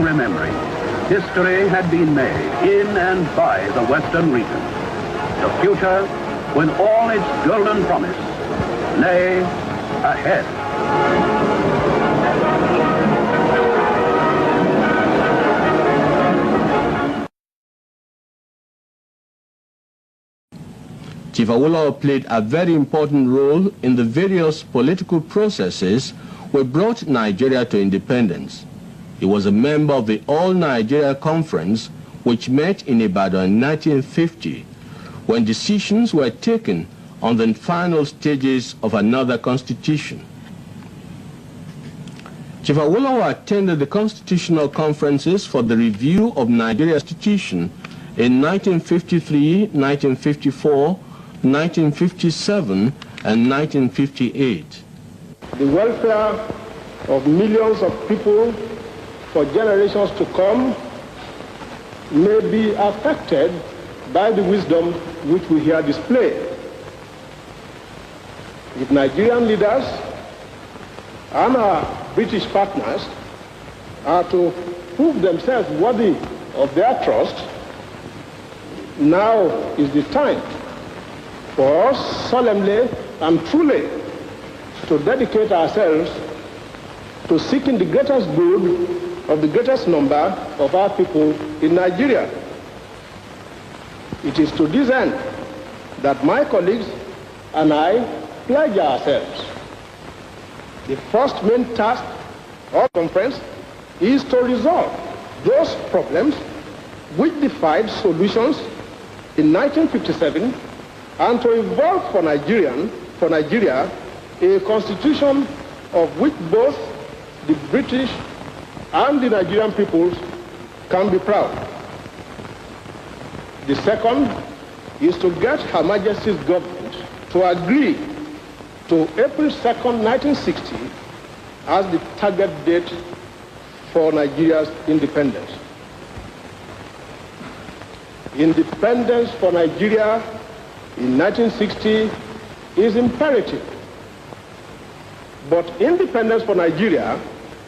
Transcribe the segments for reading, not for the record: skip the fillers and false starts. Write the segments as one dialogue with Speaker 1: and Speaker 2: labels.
Speaker 1: Remembering, history had been made in and by the Western region. The future, with all its golden promise, lay ahead.
Speaker 2: Chief Awolowo played a very important role in the various political processes which brought Nigeria to independence. He was a member of the All Nigeria Conference, which met in Ibadan in 1950, when decisions were taken on the final stages of another constitution. Chief Awolowo attended the constitutional conferences for the review of Nigeria's constitution in 1953, 1954, 1957, and 1958.
Speaker 3: The welfare of millions of people for generations to come may be affected by the wisdom which we here display. If Nigerian leaders and our British partners are to prove themselves worthy of their trust, now is the time for us solemnly and truly to dedicate ourselves to seeking the greatest good of the greatest number of our people in Nigeria. It is to this end that my colleagues and I pledge ourselves. The first main task of the conference is to resolve those problems which defied solutions in 1957 and to evolve for Nigeria a constitution of which both the British and the Nigerian peoples can be proud. The second is to get Her Majesty's government to agree to April 2nd, 1960 as the target date for Nigeria's independence. Independence for Nigeria in 1960 is imperative. But independence for Nigeria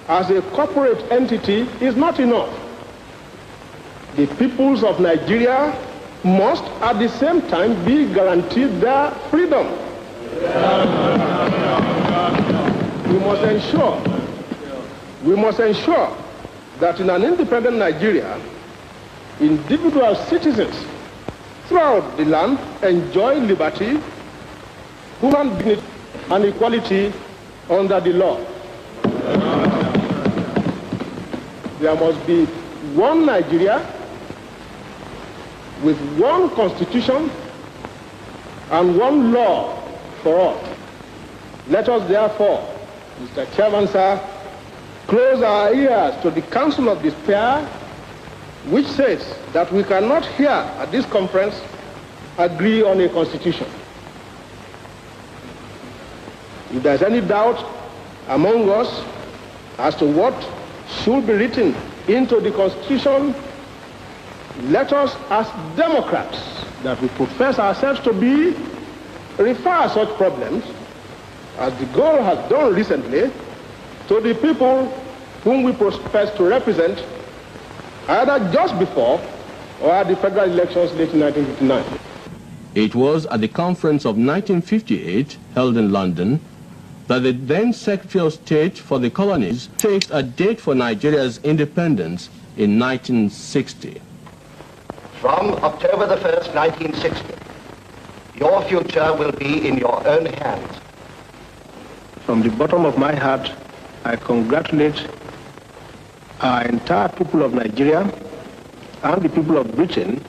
Speaker 3: as a corporate entity is not enough. The peoples of Nigeria must at the same time be guaranteed their freedom. We must ensure that in an independent Nigeria, individual citizens throughout the land enjoy liberty, human dignity, and equality under the law. There must be one Nigeria with one constitution and one law for all. Let us therefore, Mr. Chairman, sir, close our ears to the counsel of despair, which says that we cannot here at this conference agree on a constitution. If there's any doubt among us as to what should be written into the Constitution, let us, as Democrats that we profess ourselves to be, refer such problems, as the Gaulle has done recently, to the people whom we profess to represent, either just before or at the federal elections late in 1959.
Speaker 2: It was at the conference of 1958, held in London, that the then Secretary of State for the Colonies fixed a date for Nigeria's independence in 1960.
Speaker 4: From October the 1st, 1960, your future will be in your own hands.
Speaker 3: From the bottom of my heart, I congratulate our entire people of Nigeria and the people of Britain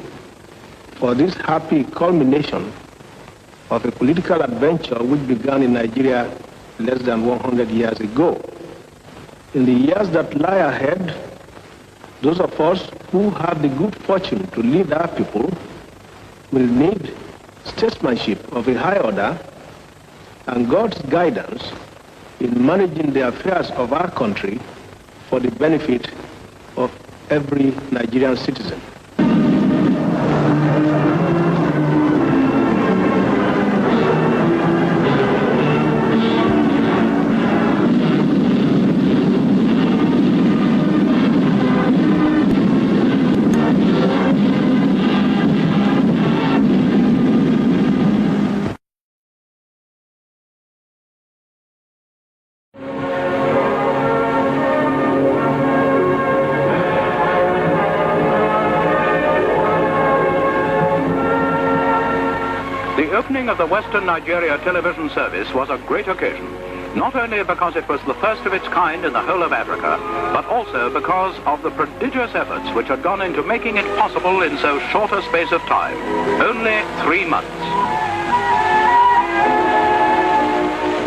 Speaker 3: for this happy culmination of a political adventure which began in Nigeria less than 100 years ago. In the years that lie ahead, those of us who have the good fortune to lead our people will need statesmanship of a high order and God's guidance in managing the affairs of our country for the benefit of every Nigerian citizen.
Speaker 1: opening of the Western Nigeria television service was a great occasion, not only because it was the first of its kind in the whole of Africa, but also because of the prodigious efforts which had gone into making it possible in so short a space of time, only 3 months.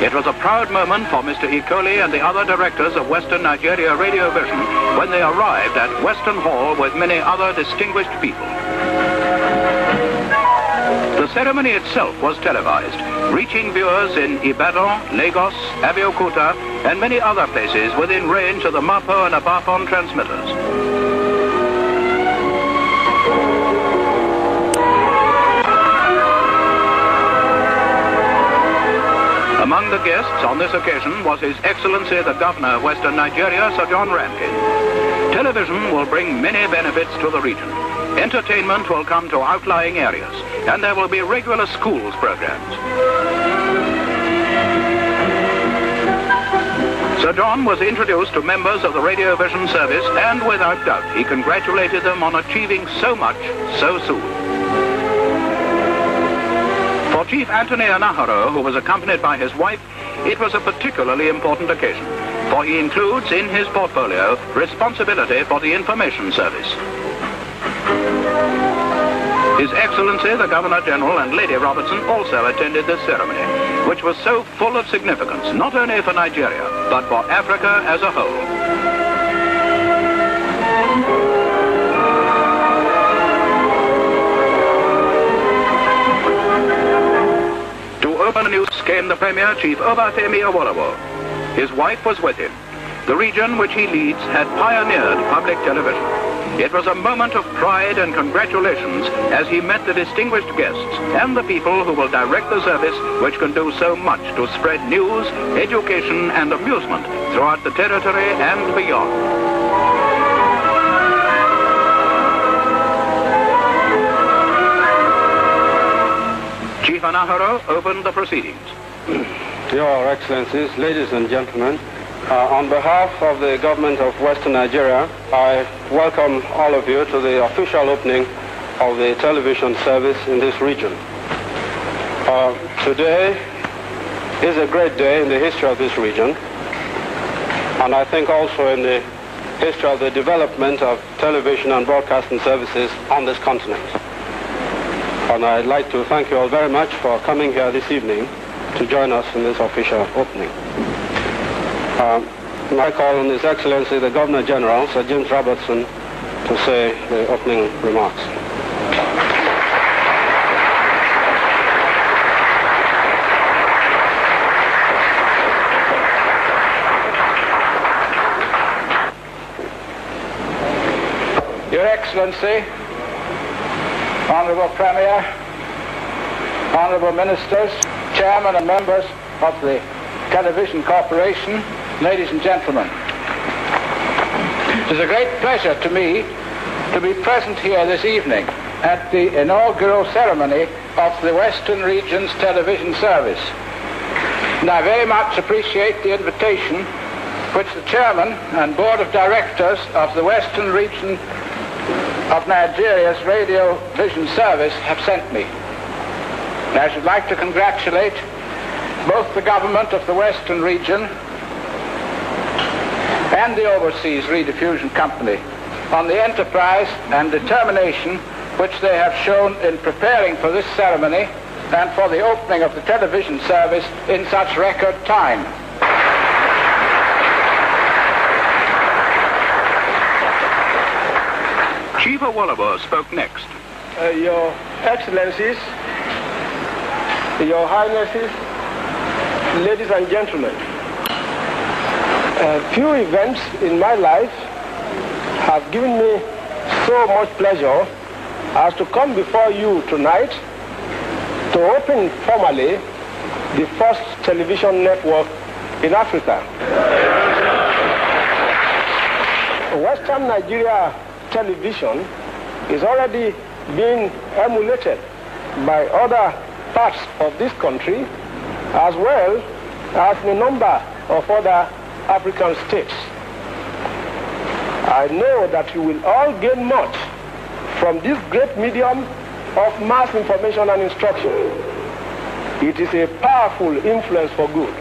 Speaker 1: It was a proud moment for Mr. Ikoli and the other directors of Western Nigeria Radio Vision when they arrived at Western Hall with many other distinguished people. The ceremony itself was televised, reaching viewers in Ibadan, Lagos, Abeokuta, and many other places within range of the Mapo and Abafon transmitters. Among the guests on this occasion was His Excellency the Governor of Western Nigeria, Sir John Rankin. Television will bring many benefits to the region. Entertainment will come to outlying areas, and there will be regular schools programs. Sir John was introduced to members of the Radio Vision service, and without doubt he congratulated them on achieving so much so soon. For Chief Anthony Anaharo, who was accompanied by his wife, it was a particularly important occasion, for he includes in his portfolio responsibility for the information service. His Excellency the Governor-General and Lady Robertson also attended this ceremony, which was so full of significance, not only for Nigeria, but for Africa as a whole. To open the news came the Premier, Chief Obafemi Awolowo. His wife was with him. The region which he leads had pioneered public television. It was a moment of pride and congratulations as he met the distinguished guests and the people who will direct the service which can do so much to spread news, education and amusement throughout the territory and beyond. Chief Anaharo opened the proceedings.
Speaker 5: Your Excellencies, ladies and gentlemen, on behalf of the government of Western Nigeria, I welcome all of you to the official opening of the television service in this region. Today is a great day in the history of this region, and I think also in the history of the development of television and broadcasting services on this continent. And I'd like to thank you all very much for coming here this evening to join us in this official opening. I call on His Excellency the Governor-General, Sir James Robertson, to say the opening remarks.
Speaker 6: Your Excellency, Honourable Premier, Honourable Ministers, Chairman and members of the Television Corporation, ladies and gentlemen. It is a great pleasure to me to be present here this evening at the inaugural ceremony of the Western Region's television service. And I very much appreciate the invitation which the Chairman and Board of Directors of the Western Region of Nigeria's Radio Vision Service have sent me. And I should like to congratulate both the government of the Western Region and the Overseas Rediffusion Company on the enterprise and determination which they have shown in preparing for this ceremony and for the opening of the television service in such record time.
Speaker 1: Chief Awolowo spoke next.
Speaker 3: Your Excellencies, Your Highnesses, ladies and gentlemen, few events in my life have given me so much pleasure as to come before you tonight to open formally the first television network in Africa. Western Nigeria television is already being emulated by other parts of this country as well as a number of other African states. I know that you will all gain much from this great medium of mass information and instruction. It is a powerful influence for good.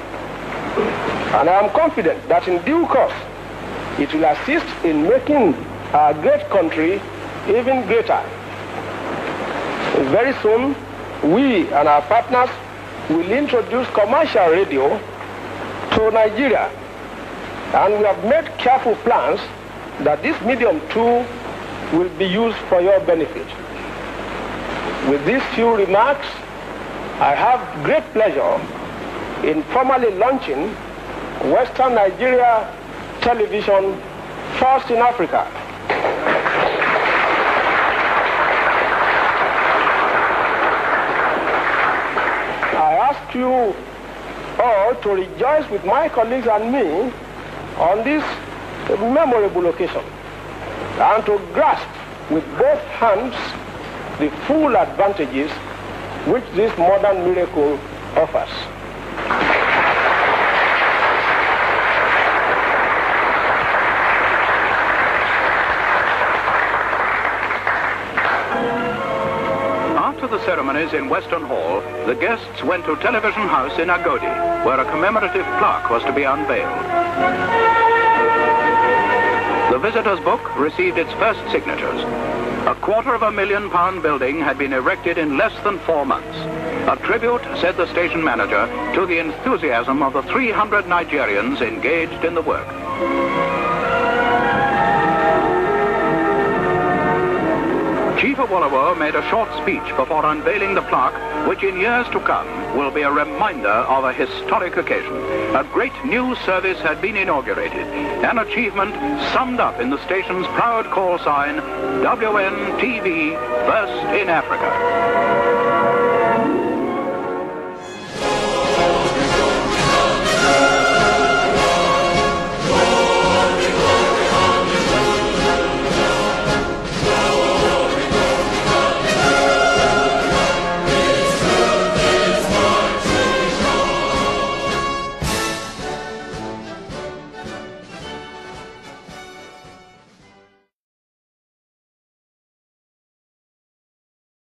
Speaker 3: And I am confident that in due course, it will assist in making our great country even greater. Very soon, we and our partners will introduce commercial radio to Nigeria. And we have made careful plans that this medium too will be used for your benefit. With these few remarks, I have great pleasure in formally launching Western Nigeria Television, first in Africa. I ask you all to rejoice with my colleagues and me on this memorable occasion, and to grasp with both hands the full advantages which this modern miracle offers.
Speaker 1: After the ceremonies in Western Hall, the guests went to Television House in Agodi, where a commemorative plaque was to be unveiled. The visitors' book received its first signatures. A £250,000 building had been erected in less than 4 months. A tribute, said the station manager, to the enthusiasm of the 300 Nigerians engaged in the work. Chief Awolowo made a short speech before unveiling the plaque, which in years to come will be a reminder of a historic occasion. A great new service had been inaugurated, an achievement summed up in the station's proud call sign, WNTV, first in Africa.